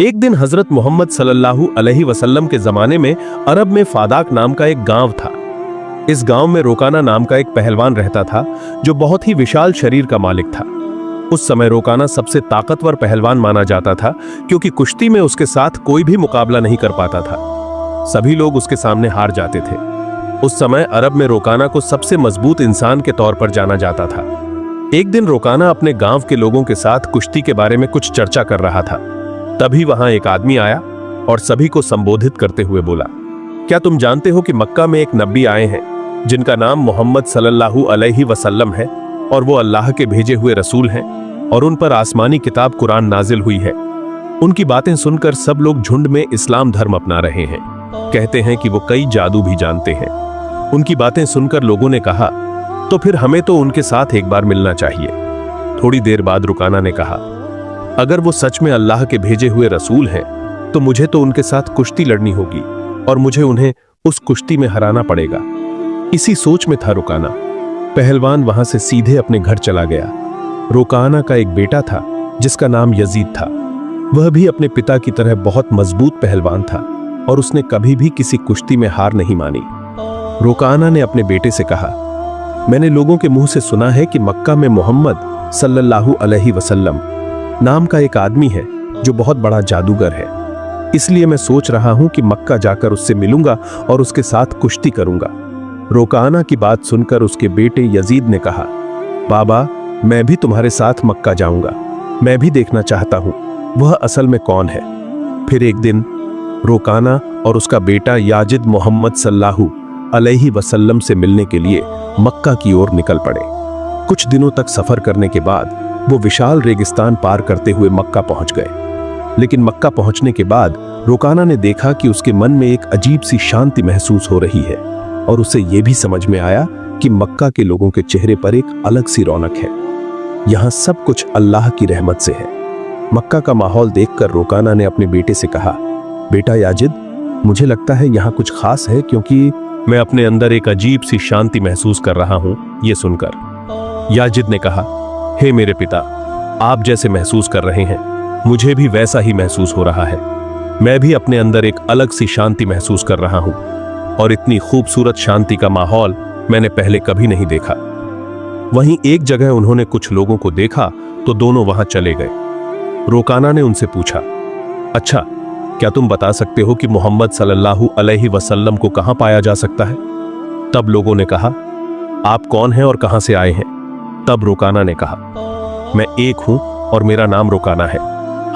एक दिन हजरत मोहम्मद सल्लल्लाहु अलैहि वसल्लम के जमाने में अरब में फादाक नाम का एक गांव था। इस गांव में रोकाना नाम का एक पहलवान रहता था जो बहुत ही विशाल शरीर का मालिक था। उस समय रोकाना सबसे ताकतवर पहलवान माना जाता था क्योंकि कुश्ती में उसके साथ कोई भी मुकाबला नहीं कर पाता था। सभी लोग उसके सामने हार जाते थे। उस समय अरब में रोकाना को सबसे मजबूत इंसान के तौर पर जाना जाता था। एक दिन रोकाना अपने गांव के लोगों के साथ कुश्ती के बारे में कुछ चर्चा कर रहा था। तभी वहां एक आदमी आया और सभी को संबोधित करते हुए बोला, क्या तुम जानते हो कि मक्का में एक नबी आए हैं जिनका नाम मोहम्मद सल्लल्लाहु अलैहि वसल्लम है और वो अल्लाह के भेजे हुए रसूल हैं और उन पर आसमानी किताब कुरान नाजिल हुई है। उनकी बातें सुनकर सब लोग झुंड में इस्लाम धर्म अपना रहे हैं। कहते हैं कि वो कई जादू भी जानते हैं। उनकी बातें सुनकर लोगों ने कहा, तो फिर हमें तो उनके साथ एक बार मिलना चाहिए। थोड़ी देर बाद रुकाना ने कहा, अगर वो सच में अल्लाह के भेजे हुए रसूल हैं तो मुझे तो उनके साथ कुश्ती लड़नी होगी और मुझे उन्हें उस कुश्ती में हराना पड़ेगा। इसी सोच में था रुकाना। पहलवान वहां से सीधे अपने घर चला गया। रुकाना का एक बेटा था जिसका नाम यजीद था। वह भी अपने पिता की तरह बहुत मजबूत पहलवान था और उसने कभी भी किसी कुश्ती में हार नहीं मानी। रुकाना ने अपने बेटे से कहा, मैंने लोगों के मुंह से सुना है कि मक्का में मोहम्मद सल्लल्लाहु अलैहि वसल्लम नाम का एक आदमी है जो बहुत बड़ा जादूगर है। इसलिए मैं सोच रहा हूं कि मक्का जाकर उससे मिलूंगा और उसके साथ कुश्ती करूंगा। रोकाना की बात सुनकर उसके बेटे यजीद ने कहा, बाबा, मैं भी तुम्हारे साथ मक्का जाऊंगा। मैं भी देखना चाहता हूं वह असल में कौन है। फिर एक दिन रोकाना और उसका बेटा याजिद मोहम्मद सल्लल्लाहु अलैहि वसल्लम से मिलने के लिए मक्का की ओर निकल पड़े। कुछ दिनों तक सफर करने के बाद वो विशाल रेगिस्तान पार करते हुए मक्का पहुंच गए। लेकिन मक्का पहुंचने के बाद रोकाना ने देखा कि उसके मन में एक अजीब सी शांति महसूस हो रही है और उसे यह भी समझ में आया कि मक्का के लोगों के चेहरे पर एक अलग सी रौनक है। यहां सब कुछ अल्लाह की रहमत से है। मक्का का माहौल देखकर रोकाना ने अपने बेटे से कहा, बेटा याजिद, मुझे लगता है यहाँ कुछ खास है क्योंकि मैं अपने अंदर एक अजीब सी शांति महसूस कर रहा हूं। ये सुनकर याजिद ने कहा, हे मेरे पिता, आप जैसे महसूस कर रहे हैं मुझे भी वैसा ही महसूस हो रहा है। मैं भी अपने अंदर एक अलग सी शांति महसूस कर रहा हूं और इतनी खूबसूरत शांति का माहौल मैंने पहले कभी नहीं देखा। वहीं एक जगह उन्होंने कुछ लोगों को देखा तो दोनों वहां चले गए। रोकाना ने उनसे पूछा, अच्छा, क्या तुम बता सकते हो कि मोहम्मद सल्लल्लाहु अलैहि वसल्लम को कहां पाया जा सकता है? तब लोगों ने कहा, आप कौन हैं और कहां से आए हैं? तब रोकाना ने कहा, मैं एक हूं और मेरा नाम रोकाना है।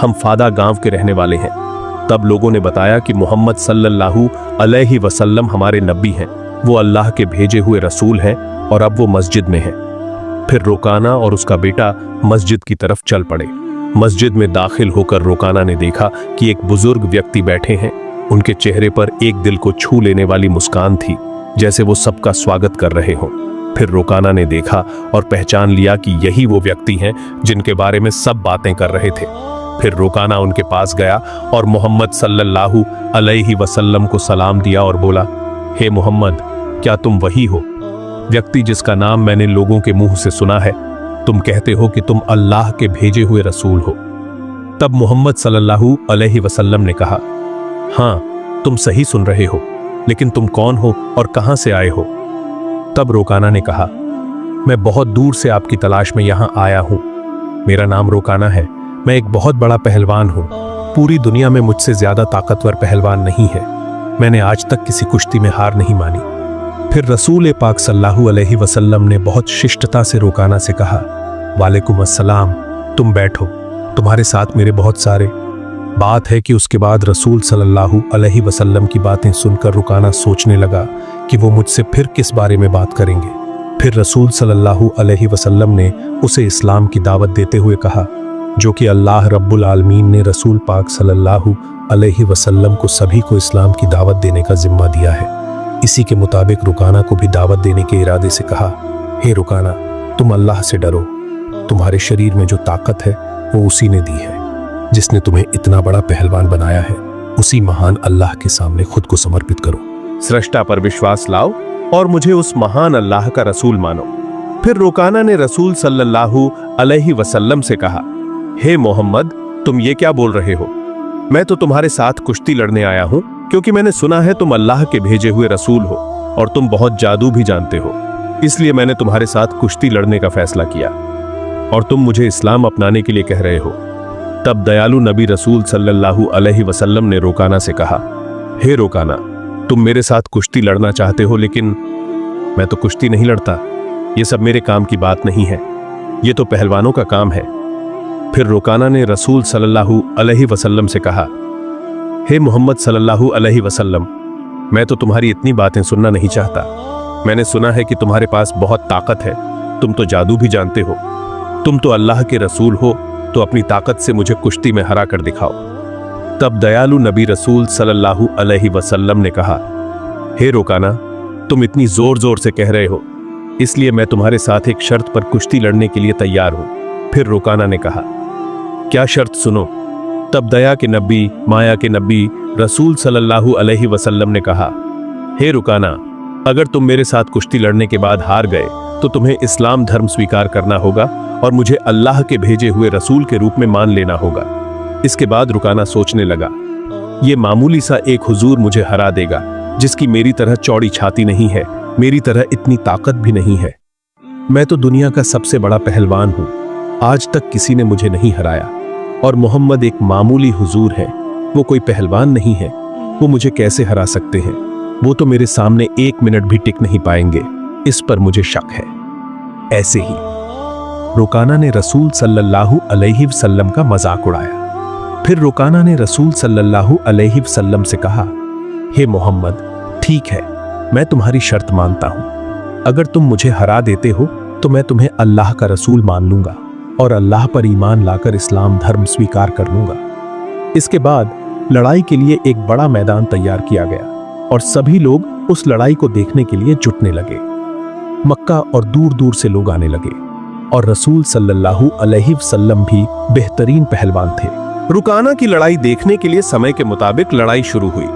हम फादा गांव के रहने वाले हैं। तब लोगों ने बताया कि मोहम्मद सल्लल्लाहु अलैहि वसल्लम हमारे नबी हैं। वो अल्लाह के भेजे हुए रसूल हैं और अब वो मस्जिद में हैं। फिर रोकाना और उसका बेटा मस्जिद की तरफ चल पड़े। मस्जिद में दाखिल होकर रोकाना ने देखा कि एक बुजुर्ग व्यक्ति बैठे हैं। उनके चेहरे पर एक दिल को छू लेने वाली मुस्कान थी, जैसे वो सबका स्वागत कर रहे हों। फिर रोकाना ने देखा और पहचान लिया कि यही वो व्यक्ति हैं जिनके बारे में सब बातें कर रहे थे। फिर रोकाना उनके पास गया और मोहम्मद सल्लल्लाहु अलैहि वसल्लम को सलाम दिया और बोला, हे मोहम्मद, क्या तुम वही हो व्यक्ति जिसका नाम मैंने लोगों के मुंह से सुना है? तुम कहते हो कि तुम अल्लाह के भेजे हुए रसूल हो। तब मोहम्मद सल्लल्लाहु अलैहि वसल्लम ने कहा, हाँ, तुम सही सुन रहे हो, लेकिन तुम कौन हो और कहां से आए हो? तब रोकाना ने कहा, मैं बहुत दूर से आपकी तलाश में यहां आया हूं। मेरा नाम रोकाना है। मैं एक बहुत बड़ा पहलवान हूं। पूरी दुनिया में मुझसे ज्यादा ताकतवर पहलवान नहीं है। मैंने आज तक किसी कुश्ती में हार नहीं मानी। फिर रसूल पाक सल्लल्लाहु अलैहि वसल्लम ने बहुत शिष्टता से रोकाना से कहा, वालेकुम अस्सलाम, तुम बैठो, तुम्हारे साथ मेरे बहुत सारे। बात है कि उसके बाद रसूल सल्लल्लाहु अलैहि वसल्लम की बातें सुनकर रुकाना सोचने लगा कि वो मुझसे फिर किस बारे में बात करेंगे। फिर रसूल सल्लल्लाहु अलैहि वसल्लम ने उसे इस्लाम की दावत देते हुए कहा, जो कि अल्लाह रब्बुल आलमीन ने रसूल पाक सल्लल्लाहु अलैहि वसल्लम को सभी को इस्लाम की दावत देने का जिम्मा दिया है। इसी के मुताबिक रुकाना को भी दावत देने के इरादे से कहा, हे रुकाना, तुम अल्लाह से डरो। तुम्हारे शरीर में जो ताकत है वो उसी ने दी है। जिसने तुम्हें इतना बड़ा पहलवान बनाया है, उसी महान अल्लाह के सामने खुद को समर्पित करो। सृष्टा पर विश्वास लाओ और मुझे उस महान अल्लाह का रसूल मानो। फिर रुकाना ने रसूल सल्लल्लाहु अलैहि वसल्लम से कहा, हे मोहम्मद, तुम ये क्या बोल रहे हो? मैं तो तुम्हारे साथ कुश्ती लड़ने आया हूं क्योंकि मैंने सुना है तुम अल्लाह के भेजे हुए रसूल हो और तुम बहुत जादू भी जानते हो, इसलिए मैंने तुम्हारे साथ कुश्ती लड़ने का फैसला किया और तुम मुझे इस्लाम अपनाने के लिए कह रहे हो। तब दयालु नबी रसूल सल्लल्लाहु अलैहि वसल्लम ने रोकाना से कहा, हे रोकाना, तुम मेरे साथ कुश्ती लड़ना चाहते हो, लेकिन मैं तो कुश्ती नहीं लड़ता। ये सब मेरे काम की बात नहीं है, ये तो पहलवानों का काम है। फिर रोकाना ने रसूल सल्लल्लाहु अलैहि वसल्लम से कहा, हे मोहम्मद सल्लल्लाहु अलैहि वसल्लम, मैं तो तुम्हारी इतनी बातें सुनना नहीं चाहता। मैंने सुना है कि तुम्हारे पास बहुत ताकत है, तुम तो जादू भी जानते हो, तुम तो अल्लाह के रसूल हो, तो अपनी ताकत से मुझे कुश्ती में हरा कर दिखाओ। तब दयालु नबी रसूल सल्लल्लाहु अलैहि वसल्लम ने कहा, हे रोकाना, तुम इतनी जोर जोर से कह रहे हो, इसलिए मैं तुम्हारे साथ एक शर्त पर कुश्ती लड़ने के लिए तैयार हूं। फिर रोकाना ने कहा, क्या शर्त, सुनो। तब दया के नबी, माया के नबी रसूल सल्लल्लाहु अलैहि वसल्लम ने कहा, हे रुकाना, अगर तुम मेरे साथ कुश्ती लड़ने के बाद हार गए तो तुम्हें इस्लाम धर्म स्वीकार करना होगा और मुझे अल्लाह के भेजे हुए रसूल के रूप में मान लेना होगा। इसके बाद रुकाना सोचने लगा, ये मामूली सा एक हुजूर मुझे हरा देगा जिसकी मेरी तरह चौड़ी छाती नहीं है, मेरी तरह इतनी ताकत भी नहीं है। मैं तो दुनिया का सबसे बड़ा पहलवान हूं, आज तक किसी ने मुझे नहीं हराया, और मोहम्मद एक मामूली हुजूर है, वो कोई पहलवान नहीं है, वो मुझे कैसे हरा सकते हैं? वो तो मेरे सामने 1 मिनट भी टिक नहीं पाएंगे, इस पर मुझे शक है। ऐसे ही रुकाना ने रसूल सल्लल्लाहु अलैहि वसल्लम का मजाक उड़ाया। फिर रुकाना ने रसूल सल्लल्लाहु अलैहि वसल्लम से कहा, हे मोहम्मद, ठीक है, मैं तुम्हारी शर्त मानता हूं। अगर तुम मुझे हरा देते हो तो मैं तुम्हें अल्लाह का रसूल मान लूंगा और अल्लाह पर ईमान लाकर इस्लाम धर्म स्वीकार कर लूंगा। इसके बाद लड़ाई के लिए एक बड़ा मैदान तैयार किया गया और सभी लोग उस लड़ाई को देखने के लिए जुटने लगे। मक्का और दूर दूर से लोग आने लगे और रसूल सल्लल्लाहु अलैहि वसल्लम भी बेहतरीन पहलवान थे। रुकाना की लड़ाई देखने के लिए समय के मुताबिक लड़ाई शुरू हुई।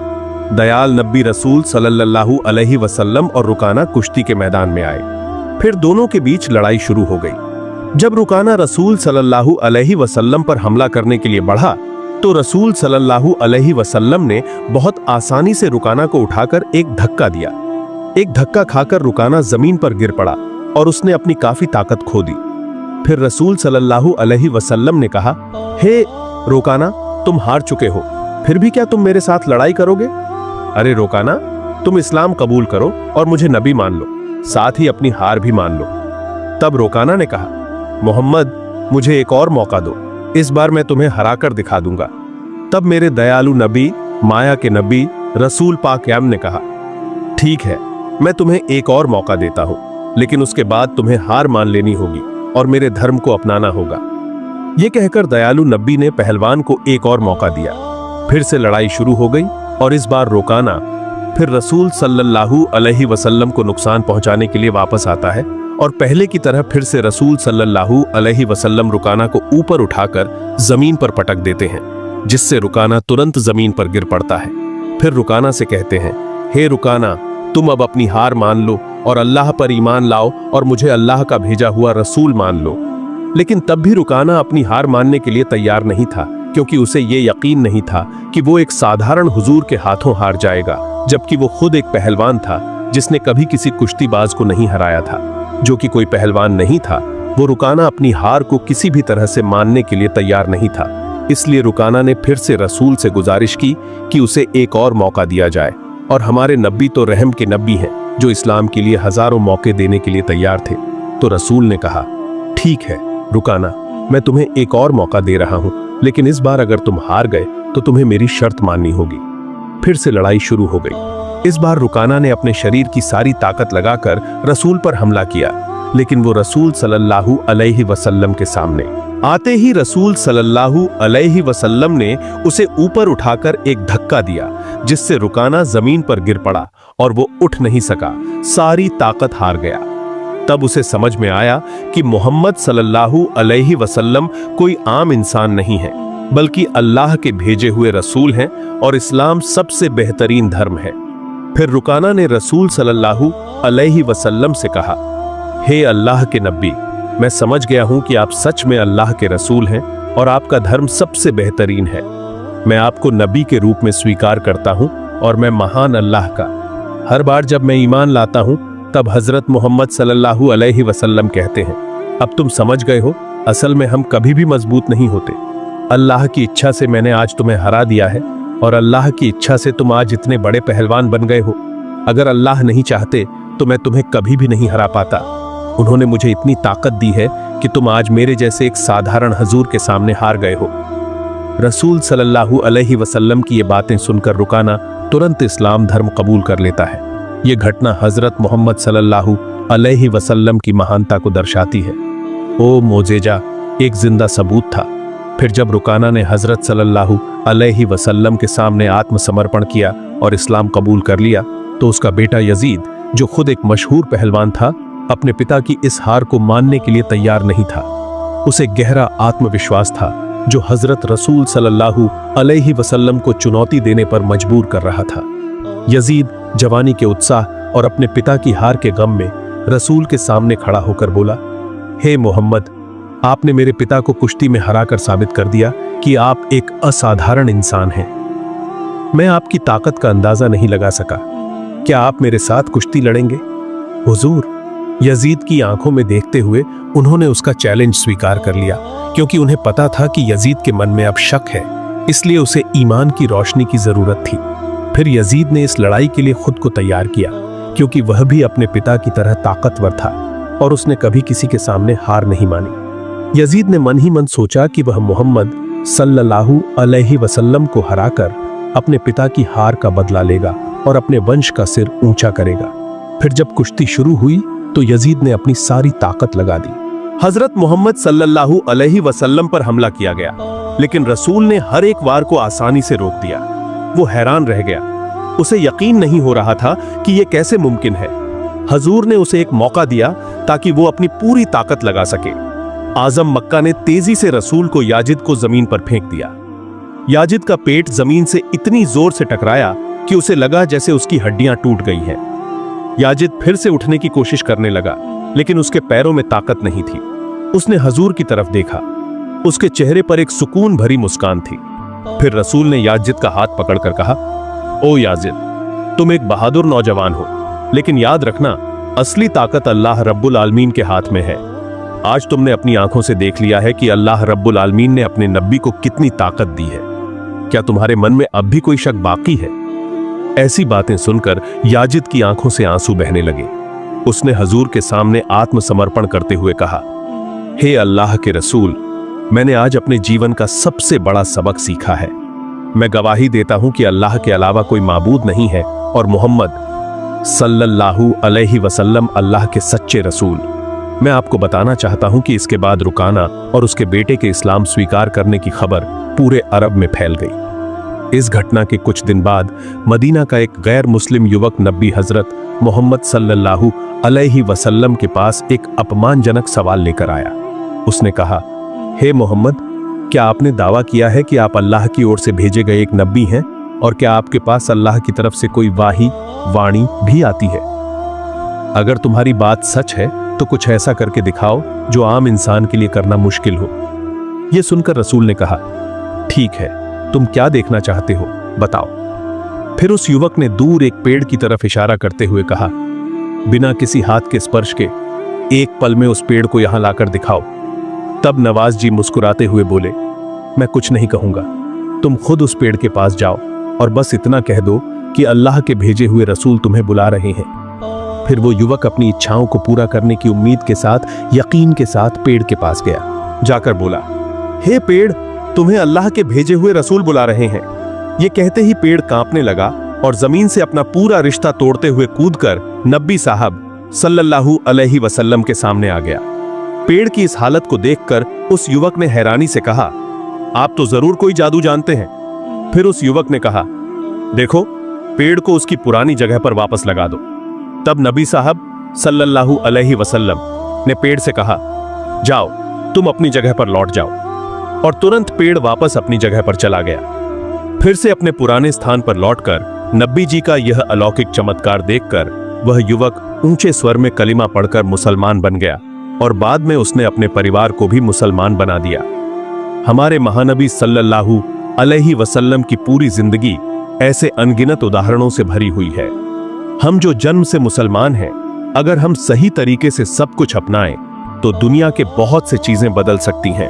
दयाल नबी रसूल सल्लल्लाहु अलैहि वसल्लम और रुकाना कुश्ती के मैदान में आए। फिर दोनों के बीच लड़ाई शुरू हो गई। जब रुकाना रसूल सल्लल्लाहु अलैहि वसल्लम पर हमला करने के लिए बढ़ा तो रसूल सल्लल्लाहु अलैहि वसल्लम ने बहुत आसानी से रुकाना को उठाकर एक धक्का दिया। एक धक्का खाकर रुकाना जमीन पर गिर पड़ा और उसने अपनी काफी ताकत खो दी। फिर रसूल सल्लल्लाहु अलैहि वसल्लम ने कहा, हे रुकाना, तुम हार चुके हो, फिर भी क्या तुम मेरे साथ लड़ाई करोगे? अरे रुकाना, तुम इस्लाम कबूल करो और मुझे नबी मान लो, साथ ही अपनी हार भी मान लो। तब रुकाना ने कहा, मोहम्मद, मुझे एक और मौका दो, इस बार मैं तुम्हें हराकर दिखा दूंगा। तब मेरे दयालु नबी, माया के नबी रसूल पाक याम ने कहा, ठीक है, मैं तुम्हें एक और मौका देता हूं, लेकिन उसके बाद तुम्हें हार मान लेनी होगी और मेरे धर्म को अपनाना होगा। यह कहकर दयालु नबी ने पहलवान को एक और मौका दिया। फिर से लड़ाई शुरू हो गई और इस बार रुकाना फिर रसूल सल्लल्लाहु अलैहि वसल्लम को नुकसान पहुंचाने के लिए वापस आता है और पहले की तरह फिर से रसूल सल्लल्लाहु अलैहि वसल्लम रुकाना को ऊपर उठाकर जमीन पर पटक देते हैं, जिससे रुकाना तुरंत जमीन पर गिर पड़ता है। फिर रुकाना से कहते हैं, हे रुकाना, तुम अब अपनी हार मान लो और अल्लाह पर ईमान लाओ और मुझे अल्लाह का भेजा हुआ रसूल मान लो। लेकिन तब भी रुकाना अपनी हार मानने के लिए तैयार नहीं था, क्योंकि उसे ये यकीन नहीं था कि वो एक साधारण हुजूर के हाथों हार जाएगा, जबकि वो खुद एक पहलवान था जिसने कभी किसी कुश्तीबाज को नहीं हराया था। जो कि कोई पहलवान नहीं था, वो रुकाना अपनी हार को किसी भी तरह से मानने के लिए तैयार नहीं था। इसलिए रुकाना ने फिर से रसूल से गुजारिश की कि उसे एक और मौका दिया जाए, और हमारे नबी तो रहम के नबी हैं, जो इस्लाम के लिए हजारों मौके देने के लिए तैयार थे। तो रसूल ने कहा, ठीक है रुकाना, मैं तुम्हें एक और मौका दे रहा हूं, लेकिन इस बार अगर तुम हार गए तो तुम्हें मेरी शर्त माननी होगी। फिर से लड़ाई शुरू हो गई। इस बार रुकाना ने अपने शरीर की सारी ताकत लगाकर रसूल पर हमला किया, लेकिन वो रसूल सल्लल्लाहु अलैहि वसल्लम के सामने आते ही रसूल सल्लल्लाहु अलैहि वसल्लम ने उसे ऊपर उठाकर एक धक्का दिया, जिससे रुकाना जमीन पर गिर पड़ा और वो उठ नहीं सका, सारी ताकत हार गया। तब उसे समझ में आया कि मोहम्मद सल्लल्लाहु अलैहि वसल्लम कोई आम इंसान नहीं है, बल्कि अल्लाह के भेजे हुए रसूल हैं और इस्लाम सबसे बेहतरीन धर्म है। फिर रुकाना ने रसूल सल्लल्लाहु अलैहि वसल्लम से कहा, हे अल्लाह के नबी, मैं समझ गया हूं कि आप सच में अल्लाह के रसूल हैं और आपका धर्म सबसे बेहतरीन है। मैं आपको नबी के रूप में स्वीकार करता हूं और मैं महान अल्लाह का। हर बार जब मैं ईमान लाता हूं तब हजरत मोहम्मद सल्लल्लाहु अलैहि वसल्लम कहते हैं, अब तुम समझ गए हो, असल में हम कभी भी मजबूत नहीं होते। अल्लाह की इच्छा से मैंने आज तुम्हें हरा दिया है और अल्लाह की इच्छा से तुम आज इतने बड़े पहलवान बन गए हो। अगर अल्लाह नहीं चाहते तो मैं तुम्हें कभी भी नहीं हरा पाता। उन्होंने मुझे इतनी ताकत दी है कि तुम आज मेरे जैसे एक साधारण हजूर के सामने हार गए हो। रसूल सल्लल्लाहु अलैहि वसल्लम की ये बातें सुनकर रुकाना तुरंत इस्लाम धर्म कबूल कर लेता है। ये घटना हजरत मोहम्मद सल्लल्लाहु अलैहि वसल्लम की महानता को दर्शाती है। ओ मोजेजा एक जिंदा सबूत था। फिर जब रुकाना ने हजरत सल्लल्लाहु अलैहि वसल्लम के सामने आत्मसमर्पण किया और इस्लाम कबूल कर लिया तो उसका बेटा यजीद, जो खुद एक मशहूर पहलवान था, अपने पिता की इस हार को मानने के लिए तैयार नहीं था। उसे गहरा आत्मविश्वास था जो हजरत रसूल सल्लल्लाहु अलैहि वसल्लम को चुनौती देने पर मजबूर कर रहा था। यजीद जवानी के उत्साह और अपने पिता की हार के गम में रसूल के सामने खड़ा होकर बोला, हे मोहम्मद, आपने मेरे पिता को कुश्ती में हराकर साबित कर दिया कि आप एक असाधारण इंसान हैं। मैं आपकी ताकत का अंदाजा नहीं लगा सका। क्या आप मेरे साथ कुश्ती लड़ेंगे? हुजूर, यजीद की आंखों में देखते हुए उन्होंने उसका चैलेंज स्वीकार कर लिया, क्योंकि उन्हें पता था कि यजीद के मन में अब शक है, इसलिए उसे ईमान की रोशनी की जरूरत थी। फिर यजीद ने इस लड़ाई के लिए खुद को तैयार किया, क्योंकि वह भी अपने पिता की तरह ताकतवर था और उसने कभी किसी के सामने हार नहीं मानी। यजीद ने मन ही मन सोचा कि वह मोहम्मद सल्लल्लाहु अलैहि वसल्लम को हराकर अपने पिता की हार का बदला लेगा और अपने वंश का सिर ऊंचा करेगा। फिर जब कुश्ती शुरू हुई तो यजीद ने अपनी सारी ताकत लगा दी। हजरत मोहम्मद सल्लल्लाहु अलैहि वसल्लम पर हमला किया गया, लेकिन रसूल ने हर एक वार को आसानी से रोक दिया। वो हैरान रह गया। उसे यकीन नहीं हो रहा था कि यह कैसे मुमकिन है। हजूर ने उसे एक मौका दिया ताकि वो अपनी पूरी ताकत लगा सके। आजम मक्का ने तेजी से रसूल को याजिद को जमीन पर फेंक दिया। याजिद का पेट जमीन से इतनी जोर से टकराया कि उसे लगा जैसे उसकी हड्डियां टूट गई हैं। याजिद फिर से उठने की कोशिश करने लगा, लेकिन उसके पैरों में ताकत नहीं थी। उसने हजूर की तरफ देखा। उसके चेहरे पर एक सुकून भरी मुस्कान थी। फिर रसूल ने याजिद का हाथ पकड़कर कहा, ओ याजिद, तुम एक बहादुर नौजवान हो, लेकिन याद रखना, असली ताकत अल्लाह रब्बुल आलमीन के हाथ में है। आज तुमने अपनी आंखों से देख लिया है कि अल्लाह रब्बुल आलमीन ने अपने नबी को कितनी ताकत दी है। क्या तुम्हारे मन में अब भी कोई शक बाकी है? ऐसी बातें सुनकर याजिद की आंखों से आंसू बहने लगे। उसने हजूर के सामने आत्मसमर्पण करते हुए कहा, हे अल्लाह के रसूल, मैंने आज अपने जीवन का सबसे बड़ा सबक सीखा है। मैं गवाही देता हूं कि अल्लाह के अलावा कोई माबूद नहीं है और मोहम्मद सल्लल्लाहु अलैहि वसल्लम अल्लाह के सच्चे रसूल। मैं आपको बताना चाहता हूं कि इसके बाद रुकाना और उसके बेटे के इस्लाम स्वीकार करने की खबर पूरे अरब में फैल गई। इस घटना के कुछ दिन बाद मदीना का एक गैर मुस्लिम युवक नबी हजरत मोहम्मद सल्लल्लाहु अलैहि वसल्लम के पास एक अपमानजनक सवाल लेकर आया। उसने कहा, हे मोहम्मद, क्या आपने दावा किया है कि आप अल्लाह की ओर से भेजे गए एक नबी हैं, और क्या आपके पास अल्लाह की तरफ से कोई वाणी भी आती है? अगर तुम्हारी बात सच है तो कुछ ऐसा करके दिखाओ जो आम इंसान के लिए करना मुश्किल हो। यह सुनकर रसूल ने कहा, ठीक है, तुम क्या देखना चाहते हो, बताओ। फिर उस युवक ने दूर एक पेड़ की तरफ इशारा करते हुए कहा, बिना किसी हाथ के स्पर्श के एक पल में उस पेड़ को यहां लाकर दिखाओ। तब नवाज जी मुस्कुराते हुए बोले, मैं कुछ नहीं कहूंगा, तुम खुद उस पेड़ के पास जाओ और बस इतना कह दो कि अल्लाह के भेजे हुए रसूल तुम्हें बुला रहे हैं। फिर वो युवक अपनी इच्छाओं को पूरा करने की उम्मीद के साथ, यकीन के साथ पेड़ के पास गया। जाकर बोला, हे पेड़, तुम्हें अल्लाह के भेजे हुए रसूल बुला रहे हैं। ये कहते ही पेड़ कांपने लगा और जमीन से अपना पूरा रिश्ता तोड़ते हुए कूदकर नबी साहब सल्लल्लाहु अलैहि वसल्लम के सामने आ गया। पेड़ की इस हालत को देखकर उस युवक ने हैरानी से कहा, आप तो जरूर कोई जादू जानते हैं। फिर उस युवक ने कहा, देखो, पेड़ को उसकी पुरानी जगह पर वापस लगा दो। तब नबी साहब सल्लल्लाहु अलैहि वसल्लम ने पेड़ से कहा, जाओ, तुम अपनी जगह पर लौट जाओ। और तुरंत पेड़ वापस अपनी जगह पर चला गया। फिर से अपने पुराने स्थान पर लौटकर नबी जी का यह अलौकिक चमत्कार देखकर वह युवक ऊंचे स्वर में कलिमा पढ़कर मुसलमान बन गया और बाद में उसने अपने परिवार को भी मुसलमान बना दिया। हमारे महानबी सल्लल्लाहु अलैहि वसल्लम की पूरी जिंदगी ऐसे अनगिनत उदाहरणों से भरी हुई है। हम जो जन्म से मुसलमान हैं, अगर हम सही तरीके से सब कुछ अपनाएं तो दुनिया के बहुत से चीजें बदल सकती हैं।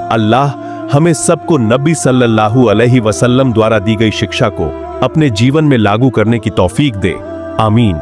अल्लाह हमें सबको नबी सल्लल्लाहु अलैहि वसल्लम द्वारा दी गई शिक्षा को अपने जीवन में लागू करने की तौफीक दे। आमीन।